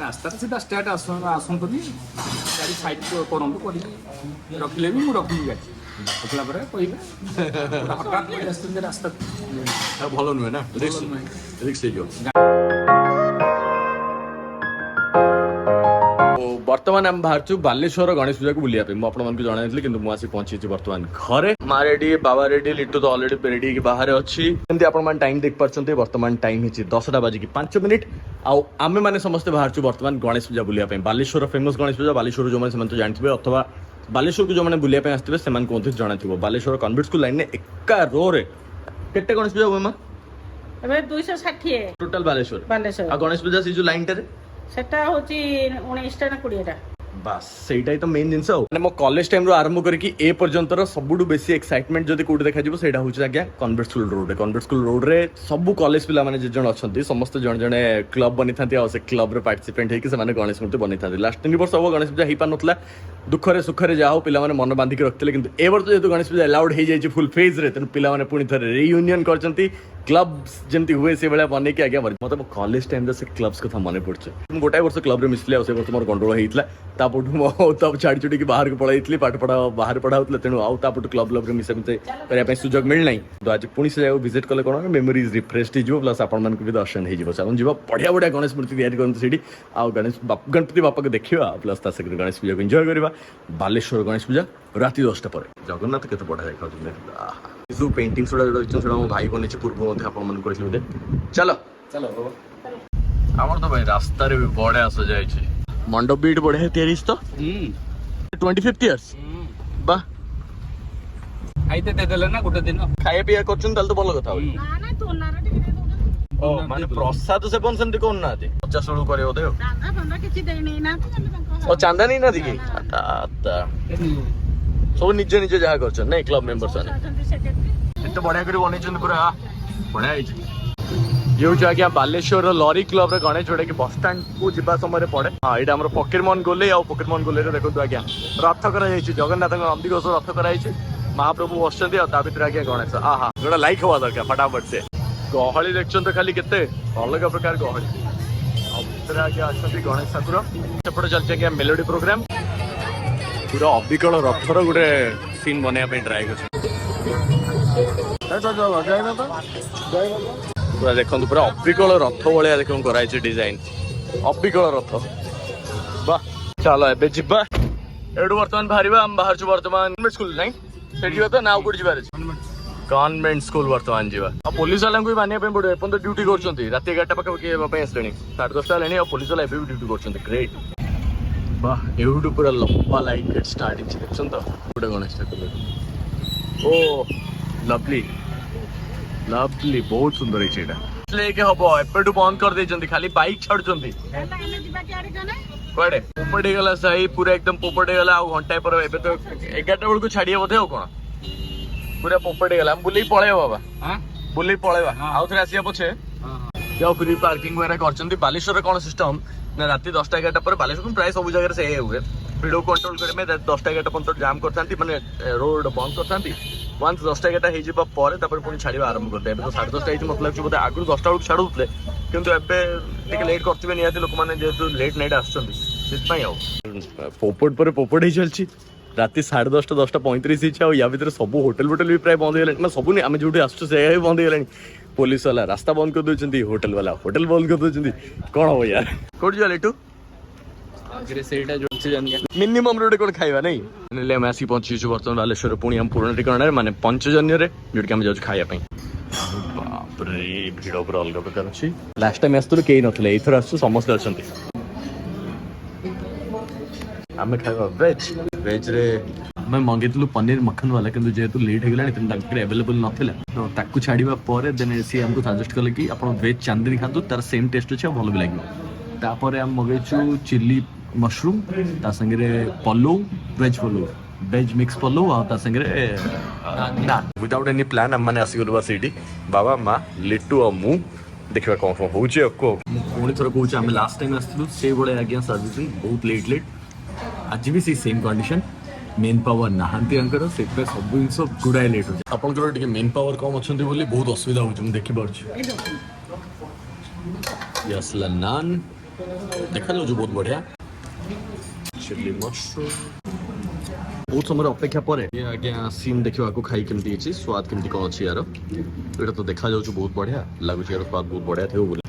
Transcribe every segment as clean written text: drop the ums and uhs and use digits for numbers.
रास्ता सीधा स्ट्रेट आसतुनि गाड़ी साइड करूँ रखिले भी मुझे रखी गाड़ी रखला हठात पड़े रास्ता भल नुहे ना रिक्स बर्तमान आम बाहर बालेश्वर गणेश पूजा को बुलिया मुझे जन कि मुझे पहुंची बर्तमान घरे माँ रेडी बाबा रेडी लिट्टू तो ऑलरेडी रेडी बाहर अच्छी टाइम देख पार्टी बर्तमान टाइम है 10टा बाजिक 5 मिनिट आमे मैंने समस्ते बाहर बर्तमान गणेश पूजा बुलिया बालेश्वर फेमस गणेश पूजा बालेश्वर जो मैंने तो जानते अथवा बालेश्वर को जो मैंने बुलिया आसते से जाना बालेश्वर कन्वेंट स्कूल लाइन में एका रो रे केते गणेश पूजा हुए माँ 260 टोटल बालेश्वर गणेश पूजा से जो लाइन टे सेटा होची 19टा ना 20टा बास सेटा ही तो मेन जिनस माने मो कॉलेज टाइम रो आरंभ करके ए पर्यंतर सबुठु बेसी एक्साइटमेंट जदी कोड देखा जिवो सेटा होची आज्ञा कन्वेंट स्कूल रोड रे सब कॉलेज पिला माने जे जण अछंती समस्त जण जणे क्लब बनि थांती आ से क्लब रे पार्टिसिपेंट हे कि से माने गणेश मूर्ति बनि थांती लास्ट 3 वर्ष हो गणेश पूजा ही पा नथला दुखरे सुखरे जाओ पिला माने मन बांधी के रखतले किंतु ए वर्ष जेतु गणेश पूजा अलाउड हे जाई फुल फेज रे तन पिला माने पुनी थरे रियूनियन करचंती क्लब्स जेमती हुए से बेला बने के आगे मत कॉलेज टाइम से क्लब्स कथा मन पड़ছে तुम गोटाए वर्ष क्लब रे मिसले से वर्ष मोर कंट्रोल हेइतला तापटु मो तब छाड़ी छुड़ी के बाहर को पळाइतली पाठ पढ़ा बाहर पढ़ाउतले तेनु आउ तापटु क्लब रे मिसे मिसे करिया पे सुजोग मिल नाही तो आज पुनी से जाओ विजिट कले कोन मेमोरीज रिफ्रेश हिजो प्लस आपण मन को भी दर्शन हे जिवो चलन जिवो बढ़िया बढ़िया गणेश मूर्ति तैयारी करन सेठी आ गणपति बापा को देखिबा प्लस ता से गणेश पूजा को एंजॉय करबा बालेश्वर गणेश पूजा राति 10टा पर जगन्नाथ केते बढ़िया देखा जो पेंटिंग सोडा मो भाई बने पूर्व आपण मन कहले चलो चलो हमर तो भाई रास्ता रे बड़े आस जाय छै मंडप बीट बढ़िया तैयारी तो 25 इयर्स बा खाइते दे देले ना गोटे दिन खाए पिया करछन तल तो भलो कथा हो ना ना तोनार टिके दे दो ओ माने प्रसाद से बन सेमती कोन ना दे 50 लोग करे होते हो दादा बंदा किछि दे नै ना तो ओ चांदा नहीं ना दिकी आता सब निजे निजे जहा करछन नहीं क्लब मेंबर्स आने एते बढ़िया करी बनै पूरा बढ़िया है ये हूँ आज्ञा बालेश्वर लॉरी क्लब रे गणेश जोटा कि बस स्टैंड को जीवा समय पड़े हाँ यहाँ आम पकेटमन गोले आ पकेटमन गोले देखो आज्ञा रथ कर जगन्नाथ नंदीघोष रथ कर महाप्रभु बस भर आज्ञा गणेश हाँ गोटा लाइक हवा दरकार फटाफट से गहली देखते तो खाली केते अलग प्रकार गहली आज्ञा अच्छा गणेश ठाकुर सेपटे चलती आज्ञा मेलोडी प्रोग्राम पूरा अबिकल रथर गोटे सीन बनवाई ट्राए कर पूरा देखो पूरा अबिकल रथ भाया देख कराई डिजाइन अबिकल रथ वाह चलो ए जीवा एडू बर्तमान बाहर आम बाहर बर्तमान स्कूल नहीं से तो ना कौट जबार कन्वेंट स्कूल बर्तमान जावा आ पुलिस वाला भी मानिया पड़े एपन ड्यूटी कर रात 11टा पाखापाखि आसले 10:30 है पुलिस वाला भी ड्यूटी कर ग्रेट वाह एवढू पूरा लंबा लाइट गेट स्टार्ट देखते तो गोटे Ganesh Thakur oh lovely lovely बहुत सुंदर है लेके हम एपटू बंद कर दे खाली बाइक छाड़ुंट कड़े पोपट गला सही पूरा एकदम पोपट गला घंटाए पर एबे तो 11टा बेल को छाड़िए बोधे कौन पूरा पोपट गला बुले पलैया बाबा बुले पलैया आउ थे आसिया पछे जाओ फ्री पार्किंग वगैरह कर बालेश्वर कौन सिस्टम ना राति 10टा 11टा पर बालेश्वर प्राय सब जगह से हुए भिड़ कंट्रोल करने 10टा 11टा पर्यंत जाम करते माने रोड बंद करते वंस 10टा 11टा हो पुणी छाड़ा आरंभ करते तो 10:30 मत लगे बोधे आगुरी 10टा बेलू छाड़ूले कितु एवं लेट करते निहती लोक मैंने जेहतु लेट नाइट आसपाई पोपट पर पोपट ही चलती राति 10:30 10:35 आ या भर सब होटेल वोटेल भी प्राय बंद हो गला सब आम जो आसू से बंद हो पुलिस वाला रास्ता बंद कर दूसरी होटेल वाला होटेल बंद कर दूसरी कौन हम यार कौट जा लेटू मिनिमम रोड कौन खाଇବା नहीं आम आसिक पहुंची बर्तमान बालेश्वर पुणी हम पुराना ठिकाना माने पंचजन्य जोटि आम जाऊँ खाया बाप रे भिड़ पूरा अलग प्रकार अच्छी लास्ट टाइम आसतु कई नथिले एथर आसु समस्त अच्छे आम खाଇବା वेज वेज रे मैं मंगेलु पनीर मक्खन वाला किंतु जेहेतु लेट हो गला अवेलेबल नाला तो ताकू छाड़ा पर देन सी आमको सजेस्ट कले कि आप वेज चांदनी खातु तार सेम टेस्ट अच्छे भल भी लगे तापर आम मगेचु चिल्ली मशरूम ता संगे पलो वेज मिक्स पलो आ संगे नान विदाउट एनी प्लान आम मैंने आसिगलु बस ये बाबा माँ लिट्टू और मु देखा कौन कौन हो पुणी थर कहे आम लास्ट टाइम आसलु से भाई आज्ञा सर्विसिंग बहुत लेट आज भी सेम कंडीशन मेन पावर नहांती से सब जिन गुड़ाए लेट हो आप मेन पावर कम अच्छा बहुत असुविधा हो देखी पार्छ नान देखा जाऊँ बहुत बढ़िया चिली मशरूम बहुत समय अपेक्षा पर आज्ञा सीन देखा खाई केमती अच्छी स्वाद केमती कौन अच्छी यार ये तो देखा जाऊँ बहुत बढ़िया लगुच यार स्वाद बहुत बढ़िया थे बोले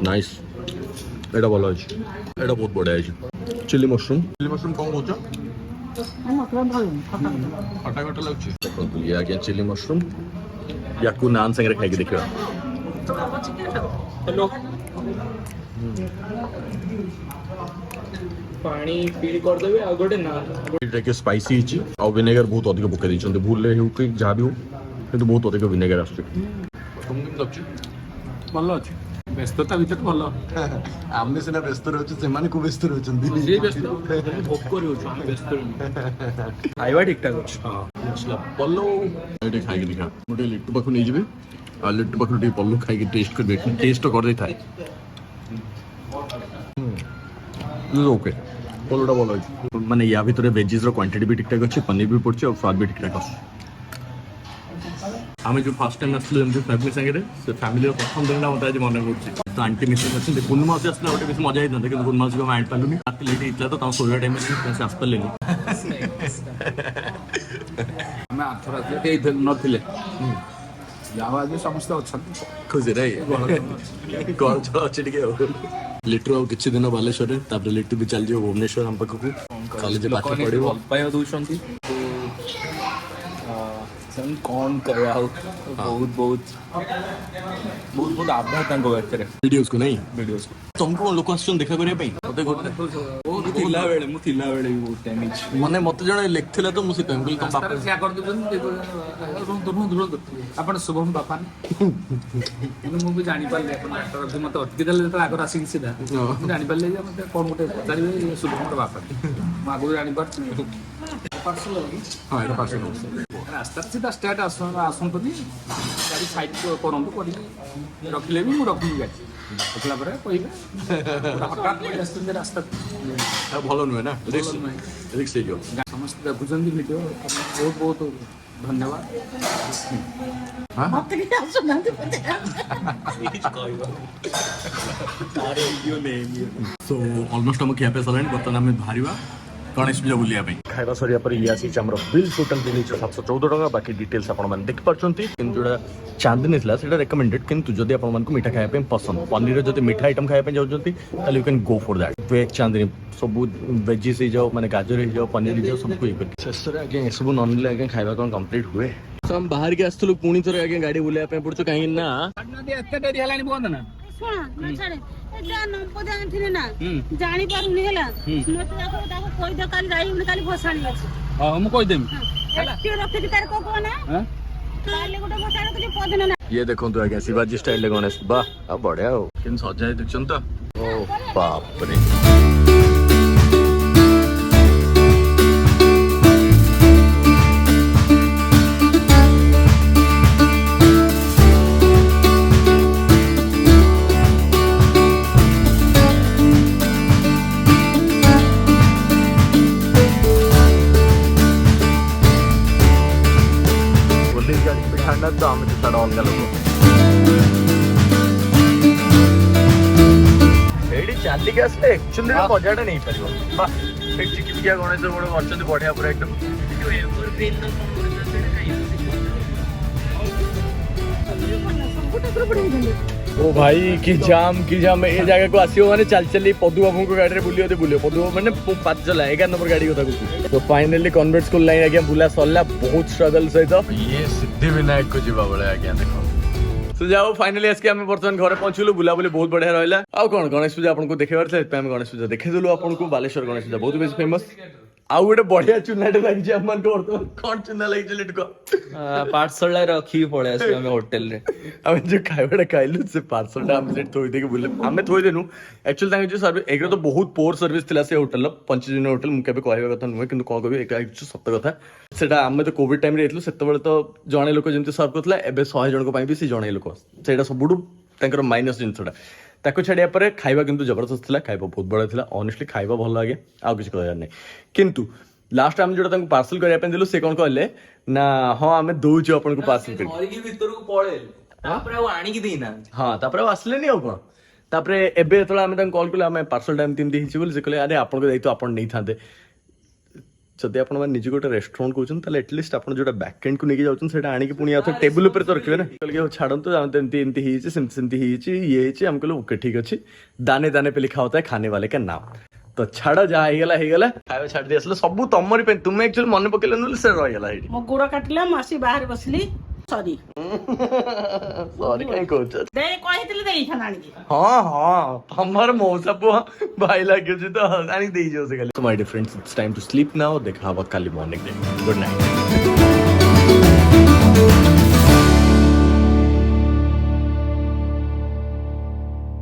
नाइस एटा भल अच्छे एटा बहुत बढ़िया है चिली मशरूम कौन कौच खटा खटा लगुच देखो ये आज्ञा चिली मशरूम या नान सागर खाई देखा पानी फील कर देबे आ गोटे ना एटा के स्पाइसी अछि आ विनेगर बहुत अधिक पके दै छन्ते भूल हो कि जा भी हो किंतु बहुत अधिक विनेगर आछे तुम केम लगछ भल अछि व्यस्तता भीतर भल आमने सिना व्यस्त रहछ से माने को व्यस्त रहछन्ती जे व्यस्त भोक करियो छ हम व्यस्त रहू आइवा ठीक ठाक अछि हां मसला पल्लो एटे खाइ के दिखा मोटे लिट्टू पखु नै जेबे आ लिट्टू पखु टे पल्लो खाइ के टेस्ट कर देख टेस्ट तो कर दे थाए ओके पल्लोटा भल अछि माने या भितरे वेजिस रो क्वांटिटी भी ठीक ठाक अछि पनीर भी पड़छ और स्वाद भी ठीक ठाक अछि आमे जो फर्स्ट टाइम आसले एमती फैमिली संगे से फैमिली प्रथम दिन मत आज मन पड़छ तो आंटी मिसेस अच्छे पूर्णिमा से आसला गोटे बेस मजा ही था पूर्णिमा से आंट पालुनी रात लेट होता तो सोया टाइम से आस पारे ଆମେ ଆଥର କେହି ନଥିଲେ ଯାହା ଆଜି ସମସ୍ତେ ଅଛନ୍ତି खुशी रही कौन चलो अच्छे टिके लिट्टू आ किछि दिन बालेश्वर तापर लिट्टू भी चल जियो भुवनेश्वर हम पाखकु कॉलेज पाठ पढिबो ପାଇବା ଦଉଛନ୍ତି ସେମାନେ କ'ଣ କହିବା ଆଉ ବହୁତ ବହୁତ ବହୁତ ବହୁତ ଆଭାର ତାଙ୍କ ପାଖରେ वीडियोस को नहीं ଭିଡ଼ିଓସ୍ तुमको लोक आछन देखा करिया पई मते गोटे ମୁଁ ଥିଲାବେଳେ ବି ବହୁତ ଟାଇମ୍ ହେଇଛି माने मते जणे लिखथिला तो मुसी टाइम तुम पापा ରାସ୍ତାରେ ସେୟା କରିଦେଉଛନ୍ତି ରୁହନ୍ତୁ ଆପଣ ଶୁଭମ ବାପା କିନ୍ତୁ ମୁଁ ବି ଜାଣିପାରିଲି ଆପଣ ଡାକ୍ତର ମୋତେ ଅଟକି ଦେଲେ ଯେତେବେଳେ ଆଗରୁ ଆସିକି ସିଧା ମୁଁ ଜାଣିପାରିଲି ଯେ ମୋତେ କ'ଣ ଗୋଟେ ପଚାରିବେ ଶୁଭମର ବାପା ମୁଁ ଆଗରୁ ଜାଣିପାରୁଛି ହଁ ଏଇଟା ପାର୍ସଲ ରାସ୍ତାରେ ସିଧା ଷ୍ଟ୍ରେଟ୍ ଆସନ୍ତୁନି ଗାଡ଼ି ସାଇଡ୍ କରନ୍ତୁ କରିକି ରଖିଲେ ବି ମୁଁ ରଖିବି ଗାଡ଼ି ରଖିଲା ପରେ କହିବେ ହଠାତ୍ ପଳେଇ ଆସୁଛନ୍ତି ରାସ୍ତା भलो नुहे ना रिक्स रिक्स हे जो ସମସ୍ତେ ଦେଖୁଛନ୍ତି ଭିଡ଼ିଓ ବହୁତ ବହୁତ ଧନ୍ୟବାଦ ମତେ କେହି ଆସୁନାହାନ୍ତି सो ऑलमोस्ट हम खिया पे सलाइन बर्तमान आम बाहर गणेश पूजा बुलिया खाଇବା ସରିବା ପରେ ଇଏ ଆସିଛି ଆମର ବିଲ୍ ଟୋଟାଲ ବିଲ୍ ହେଇଛି 714 ଟଙ୍କା ବାକି ଡିଟେଲ୍ସ ଆପଣମାନେ ଦେଖିପାରୁଛନ୍ତି କିନ୍ତୁ ଯୋଉଟା ଚାନ୍ଦିନୀ ଥିଲା ସେଇଟା ରେକମେଣ୍ଡେଡ୍ କିନ୍ତୁ ଯଦି ଆପଣମାନଙ୍କୁ ମିଠା ଖାଇବା ପାଇଁ ପସନ୍ଦ ପନିରରେ ଯଦି ମିଠା ଆଇଟମ୍ ଖାଇବା ପାଇଁ ଯାଉଛନ୍ତି ତାହେଲେ you can go for that veg Chandini ସବୁ ଭେଜିସ୍ ହେଇଯାଉ ମାନେ ଗାଜର ହେଇଯାଉ ପନିର ହେଇଯାଉ ସବୁକୁ ଇଏ କରି ଶେଷରେ ଆଜ୍ଞା ଏସବୁ ନ ନେଲେ ଆଜ୍ଞା ଖାଇବା କ'ଣ କମ୍ପ୍ଲିଟ୍ ହୁଏ ତ ଆମେ ବାହାରିକି ଆସିଥିଲୁ ପୁଣି ଥରେ ଆଜ୍ଞା ଗାଡ଼ି ବୁଲିବା ପାଇଁ ପଡ଼ୁଛୁ କାହିଁକି ନା ଏତେ ଡେରି ହେଲାଣି ବନ୍ଦ ନା ଶୁଣ ନା ଛାଡେ ଏଟା ନମ୍ବର ଆଣିଥିଲେ ନା ଜାଣି ପାରୁନି ହେଲା ମତେ ତାକୁ କହିଦ କାଲି ଯାଇବୁନି କାଲି ଭସାଣି ଅଛି ହଁ ମୁଁ କହିଦେମି ଏଠି ରଖିକି ତାର କୋକ ନା କାଲି ଗୋଟେ ଭସାଣି କିଛି ପଦିନ ନା ये देखो तो आज्ञा शिवाजी स्टाइल गणेश वाह अब बढ़िया हो किन सजाए देखछन तो ओ बाप रे तो आम सारा अलग लोक चलिक आसले एक्चुअली मजाटा नहीं पार चिकिमिकिया गणेश गोटे अच्छा बढ़िया पूरा एकदम ओ भाई की जाम ए जगह को आसियो माने चल चली पदु बाबू को गाड़ी रे बुलियो बुलियो पदु माने 5 चला 11 नंबर गाड़ी कथा कहू तो फाइनली कन्वर्ट स्कूल लाइन आज्ञा बुला सरला बहुत स्ट्रगल सहित ये सिद्धि विनायक को जीवा बळे आज्ञा देखो तो जाओ फाइनली आजके हम वर्तमान घर पहुंचलु बुला बुली बहुत बढ़िया रहला आ कोन गणेश पूजा आपन को देखेबार छै हम गणेश पूजा देखे देलु आपन को बालेश्वर गणेश पूजा बहुत बेसी फेमस आउ गोटे बढ़िया चुनाटे लागि छै हमन को वर्तमान कोन चुना लागि छै लेटको पार्सल रखी पड़े आम होटेल रे हम जो खाइबाटा खाइलु से पार्सल हम सेट थोई दे के बुले हमें थोई देनु एक्चुअली तांगे जो सर्विस एक तो बहुत पोर सर्विस थिला से होटल पंचजन होटल मु केबे कहबा कथा नुहे किंतु को कहबे एक सत्य कथा सेटा हम तो कोविड टाइम रे एतलु सेते बेले तो जणे लोक जेंति सर्व करथला एबे 100 जन को पई भी से जणे लोक सेटा सबुडु तांकर माइनस जिंसटा ताको छाड़िया पर खाइबा किंतु जबरदस्त थिला खाइबा बहुत बड़ा थिला ऑनेस्टली खाइबा भल लागे आ किछ कहया नै किंतु लास्ट टाइम जोटा तांको पार्सल करिया पे देलु से कोन कहले ना हां आमे दोउछु आपन को पार्सल कर ଧରିକି ଭିତରକୁ ପଳେଇଲେ ତାପରେ ଆଉ ଆଣିକି ଦେଇନାହାନ୍ତି हां तापर आसलेनी हो कोन तापर एबे तळा आमे तांको कॉल कले आमे पार्सल टाइम तिमती हिची बोल से कहले अरे आपन को दायित्व आपन नै थांते जदि आपण माने निजे गोटे रेस्टोरेंट कहउछन ताले एटलीस्ट आपण जोटा बैक एंड को नेकी जाउछन सेटा आनी के पुनी आथो टेबल ऊपर तो रखबे ना कहले के छाडंतो जान तेंती एंती हिची सेंती हिची ये हिची हम कहले ओके ठीक अछि दाने दाने पे लिखा होता है खाने वाले का नाम तो छाड़ जा हेगला खाଇବା छाड़ दिया सब तमरी पे तुम एक्चुअली मन पकेले न से रह गेला हेडी मो गोड़ काटिला मासी बाहर बसली सॉरी सॉरी काई कहछ दे कहितले देई खानानी की हां हां हमर मौसा पुआ भाई लाग्यो छ तो आनी देई जो से खाली तो my dear friends it's time to sleep now देखा हवा काली मॉर्निंग डे गुड नाइट